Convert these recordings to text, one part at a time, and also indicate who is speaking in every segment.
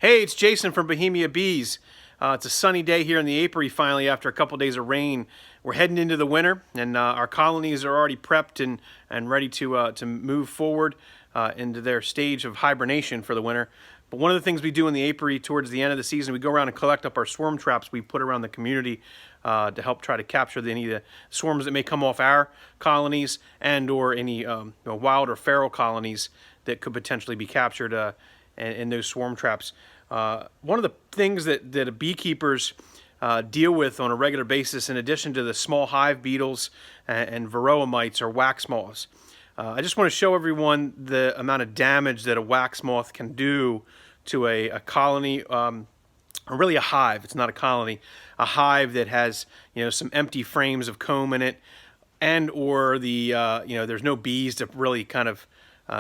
Speaker 1: Hey, it's Jason from Bohemia Bees. It's a sunny day here in the apiary finally after a couple days of rain. We're heading into the winter, and our colonies are already prepped and ready to move forward into their stage of hibernation for the winter. But one of the things we do in the apiary towards the end of the season, we go around and collect up our swarm traps we put around the community to help try to capture any of the swarms that may come off our colonies and or any wild or feral colonies that could potentially be captured in those swarm traps. One of the things that beekeepers deal with on a regular basis, in addition to the small hive beetles and varroa mites, are wax moths. I just want to show everyone the amount of damage that a wax moth can do to a colony, or really a hive. It's not a colony, a hive that has some empty frames of comb in it, and or there's no bees to really kind of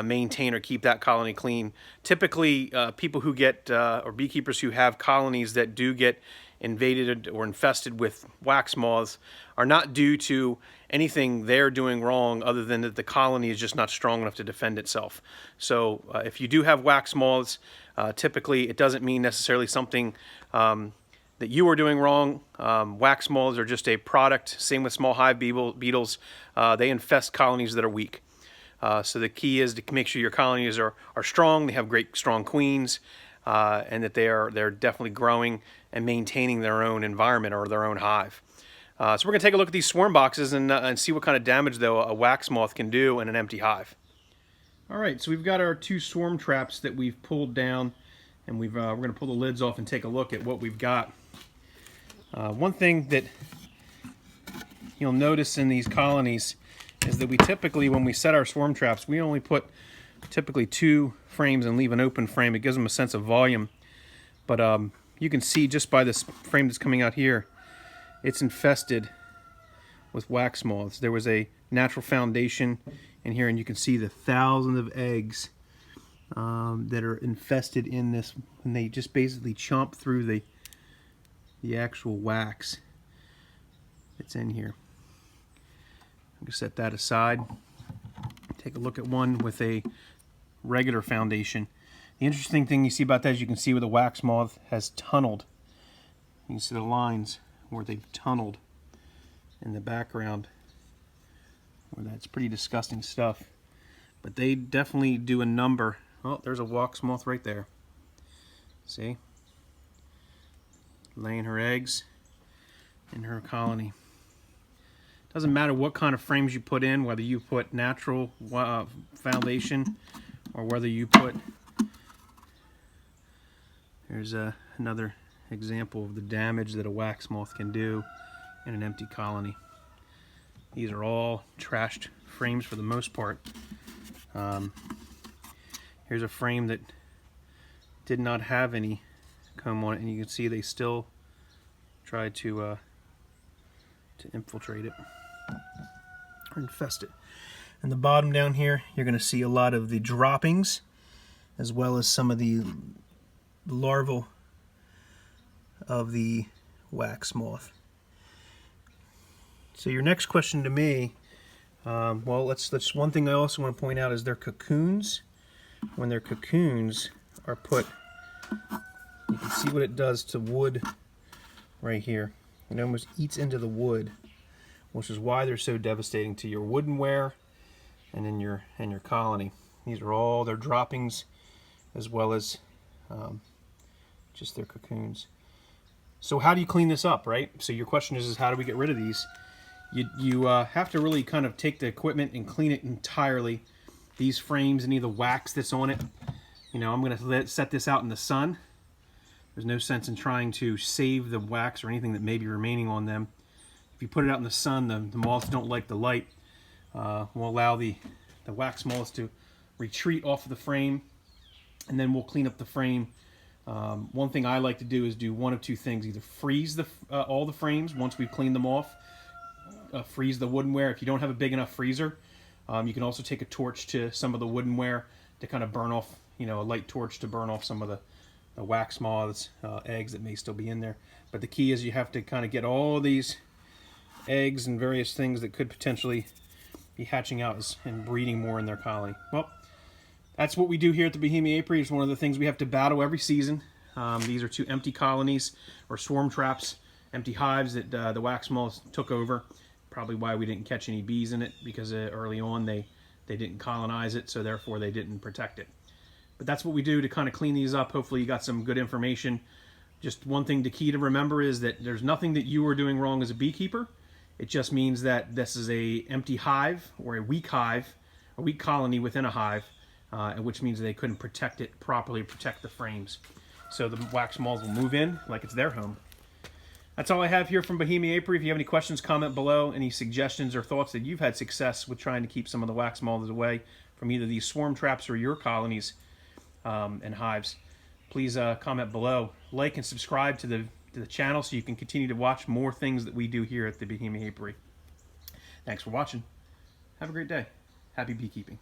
Speaker 1: maintain or keep that colony clean. Typically, people who get, or beekeepers who have colonies that do get invaded or infested with wax moths are not due to anything they're doing wrong other than that the colony is just not strong enough to defend itself. So if you do have wax moths, typically it doesn't mean necessarily something that you are doing wrong. Wax moths are just a product. Same with small hive beetles. They infest colonies that are weak. So the key is to make sure your colonies are strong, they have great strong queens, and that they're definitely growing and maintaining their own environment or their own hive. So we're going to take a look at these swarm boxes and see what kind of damage though a wax moth can do in an empty hive. Alright, so we've got our two swarm traps that we've pulled down, and we're going to pull the lids off and take a look at what we've got. One thing that you'll notice in these colonies is that we typically, when we set our swarm traps, we only put typically 2 frames and leave an open frame. It gives them a sense of volume. But you can see just by this frame that's coming out here, it's infested with wax moths. There was a natural foundation in here, and you can see the thousands of eggs that are infested in this, and they just basically chomp through the actual wax that's in here. I'm going to set that aside. Take a look at one with a regular foundation. The interesting thing you see about that is you can see where the wax moth has tunneled. You can see the lines where they've tunneled in the background. Where that's pretty disgusting stuff. But they definitely do a number. Oh, there's a wax moth right there. See? Laying her eggs in her colony. Doesn't matter what kind of frames you put in, whether you put natural foundation or whether you put... Here's another example of the damage that a wax moth can do in an empty colony. These are all trashed frames for the most part. Here's a frame that did not have any comb on it, and you can see they still tried to infiltrate it or infest it. And the bottom down here, you're going to see a lot of the droppings, as well as some of the larvae of the wax moth. So your next question to me, well, let's one thing I also want to point out is their cocoons. When their cocoons are put, you can see what it does to wood right here. It almost eats into the wood, which is why they're so devastating to your woodenware and in your colony. These are all their droppings, as well as just their cocoons. So how do you clean this up, right? So your question is how do we get rid of these? You have to really kind of take the equipment and clean it entirely. These frames, any of the wax that's on it, I'm going to set this out in the sun. There's no sense in trying to save the wax or anything that may be remaining on them. If you put it out in the sun, the moths don't like the light. We'll allow the wax moths to retreat off of the frame, and then we'll clean up the frame. One thing I like to do is do one of two things. Either freeze all the frames once we've cleaned them off, freeze the woodenware. If you don't have a big enough freezer, you can also take a torch to some of the woodenware to kind of burn off, a light torch to burn off some of the wax moths, eggs that may still be in there. But the key is you have to kind of get all these eggs and various things that could potentially be hatching out and breeding more in their colony. Well, that's what we do here at the Bohemia Apiary. It's one of the things we have to battle every season. These are 2 empty colonies or swarm traps, empty hives that the wax moths took over. Probably why we didn't catch any bees in it, because early on they didn't colonize it, so therefore they didn't protect it. But that's what we do to kind of clean these up. Hopefully you got some good information. Just one thing the key to remember is that there's nothing that you are doing wrong as a beekeeper. It just means that this is a empty hive or a weak colony within a hive, which means they couldn't protect it properly, protect the frames. So the wax moths will move in like it's their home. That's all I have here from Bohemia apiary. If you have any questions, comment below. Any suggestions or thoughts that you've had success with trying to keep some of the wax moths away from either these swarm traps or your colonies and hives, please comment below. Like and subscribe to the channel so you can continue to watch more things that we do here at the Bohemia apiary. Thanks for watching. Have a great day. Happy beekeeping.